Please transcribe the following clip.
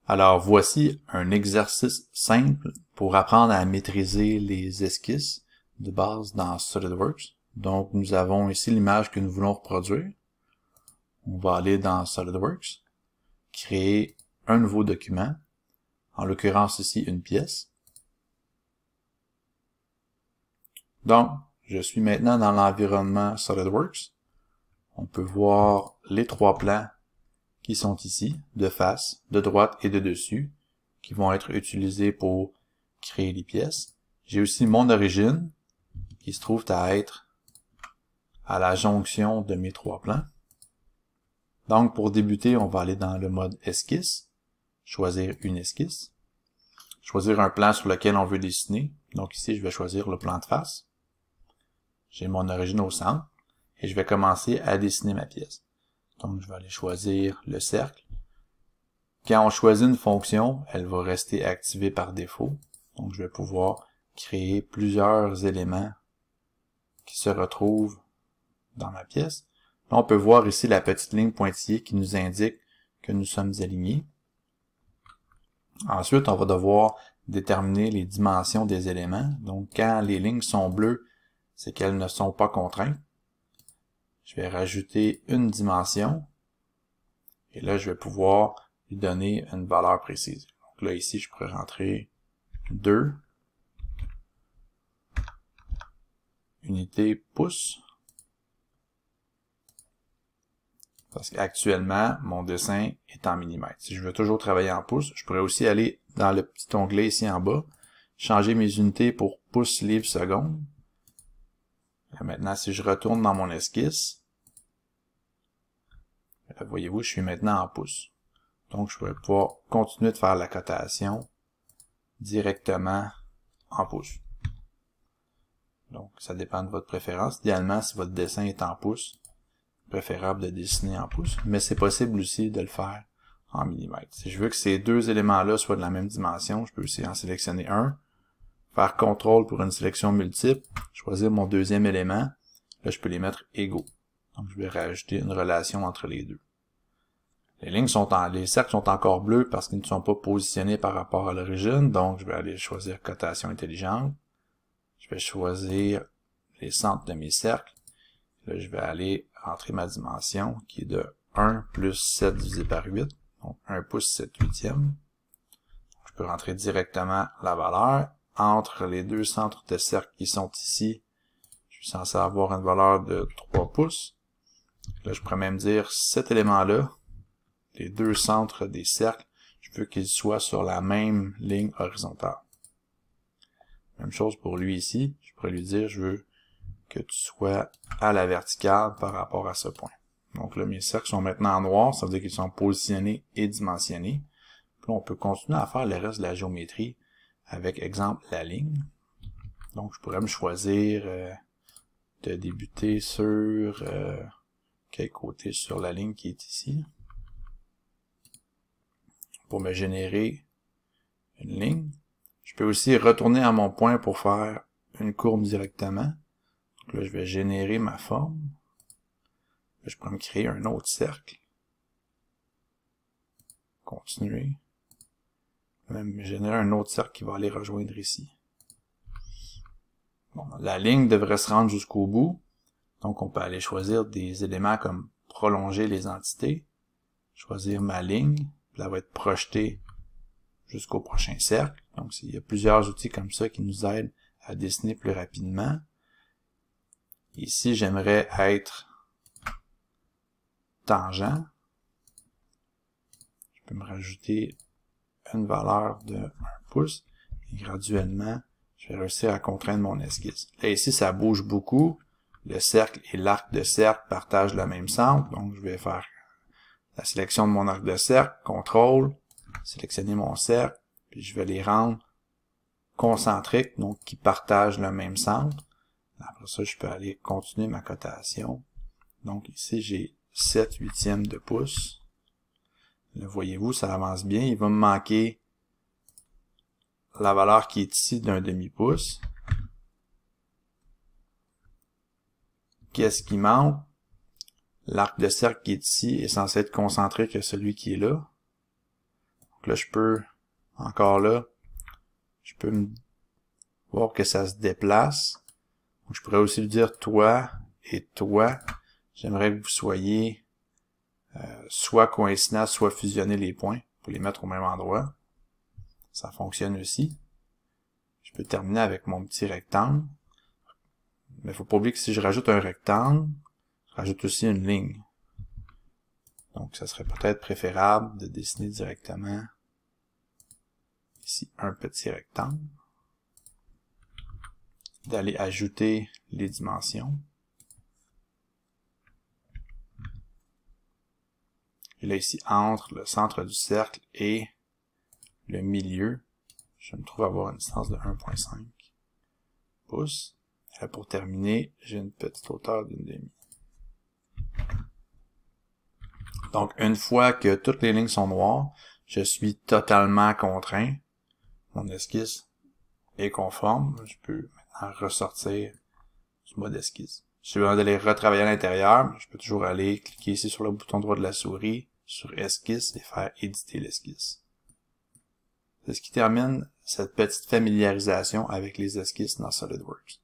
Alors voici un exercice simple pour apprendre à maîtriser les esquisses de base dans SolidWorks. Donc nous avons ici l'image que nous voulons reproduire. On va aller dans SolidWorks, créer un nouveau document, en l'occurrence ici une pièce. Donc je suis maintenant dans l'environnement SolidWorks. On peut voir les trois plans qui sont ici, de face, de droite et de dessus, qui vont être utilisés pour créer les pièces. J'ai aussi mon origine, qui se trouve à être à la jonction de mes trois plans. Donc, pour débuter, on va aller dans le mode esquisse, choisir une esquisse, choisir un plan sur lequel on veut dessiner. Donc ici, je vais choisir le plan de face. J'ai mon origine au centre, et je vais commencer à dessiner ma pièce. Donc, je vais aller choisir le cercle. Quand on choisit une fonction, elle va rester activée par défaut. Donc, je vais pouvoir créer plusieurs éléments qui se retrouvent dans ma pièce. Là, on peut voir ici la petite ligne pointillée qui nous indique que nous sommes alignés. Ensuite, on va devoir déterminer les dimensions des éléments. Donc, quand les lignes sont bleues, c'est qu'elles ne sont pas contraintes. Je vais rajouter une dimension. Et là, je vais pouvoir lui donner une valeur précise. Donc là, ici, je pourrais rentrer 2 unités pouces. Parce qu'actuellement, mon dessin est en millimètres. Si je veux toujours travailler en pouces, je pourrais aussi aller dans le petit onglet ici en bas, changer mes unités pour pouces, livres, secondes. Là, maintenant, si je retourne dans mon esquisse, là, voyez-vous, je suis maintenant en pouces. Donc, je vais pouvoir continuer de faire la cotation directement en pouces. Donc, ça dépend de votre préférence. Idéalement, si votre dessin est en pouces, préférable de dessiner en pouces, mais c'est possible aussi de le faire en millimètres. Si je veux que ces deux éléments-là soient de la même dimension, je peux aussi en sélectionner un, faire CTRL pour une sélection multiple, choisir mon deuxième élément, là je peux les mettre égaux. Donc je vais rajouter une relation entre les deux. Les cercles sont encore bleus parce qu'ils ne sont pas positionnés par rapport à l'origine, donc je vais aller choisir cotation intelligente. Je vais choisir les centres de mes cercles. Là, je vais aller rentrer ma dimension qui est de 1 plus 7 divisé par 8, donc 1 pouce 7 huitièmes. Je peux rentrer directement la valeur. Entre les deux centres de cercle qui sont ici, je suis censé avoir une valeur de 3 pouces. Là, je pourrais même dire cet élément-là, les deux centres des cercles, je veux qu'ils soient sur la même ligne horizontale. Même chose pour lui ici, je pourrais lui dire, je veux que tu sois à la verticale par rapport à ce point. Donc là, mes cercles sont maintenant en noir, ça veut dire qu'ils sont positionnés et dimensionnés. Puis là, on peut continuer à faire le reste de la géométrie avec, exemple, la ligne. Donc, je pourrais me choisir de débuter sur quel côté sur la ligne qui est ici. Pour me générer une ligne. Je peux aussi retourner à mon point pour faire une courbe directement. Donc là, je vais générer ma forme. Là, je pourrais me créer un autre cercle. Continuer. Même générer un autre cercle qui va aller rejoindre ici. Bon, la ligne devrait se rendre jusqu'au bout. Donc, on peut aller choisir des éléments comme prolonger les entités. Choisir ma ligne. Puis elle va être projetée jusqu'au prochain cercle. Donc, il y a plusieurs outils comme ça qui nous aident à dessiner plus rapidement. Ici, j'aimerais être tangent. Je peux me rajouter une valeur de 1 pouce. Et graduellement, je vais réussir à contraindre mon esquisse. Là, ici, ça bouge beaucoup. Le cercle et l'arc de cercle partagent le même centre. Donc, je vais faire la sélection de mon arc de cercle, CTRL, sélectionner mon cercle, puis je vais les rendre concentriques, donc qui partagent le même centre. Après ça, je peux aller continuer ma cotation. Donc ici, j'ai 7 huitièmes de pouce. Là, voyez-vous, ça avance bien. Il va me manquer la valeur qui est ici d'un demi-pouce. Qu'est-ce qui manque? L'arc de cercle qui est ici est censé être concentré que celui qui est là. Donc Donc là, je peux, encore là, je peux voir que ça se déplace. Donc, je pourrais aussi lui dire toi et toi. J'aimerais que vous soyez soit coïncidents, soit fusionner les points pour les mettre au même endroit. Ça fonctionne aussi. Je peux terminer avec mon petit rectangle. Mais il faut pas oublier que si je rajoute un rectangle, je rajoute aussi une ligne. Donc, ça serait peut-être préférable de dessiner directement ici un petit rectangle, d'aller ajouter les dimensions. Et là, ici, entre le centre du cercle et le milieu, je me trouve avoir une distance de 1,5 pouces. Et là, pour terminer, j'ai une petite hauteur d'une demi. Donc, une fois que toutes les lignes sont noires, je suis totalement contraint. Mon esquisse est conforme. Je peux maintenant ressortir du mode esquisse. Si j'ai besoin d'aller retravailler à l'intérieur, je peux toujours aller cliquer ici sur le bouton droit de la souris, sur esquisse et faire éditer l'esquisse. C'est ce qui termine cette petite familiarisation avec les esquisses dans SolidWorks.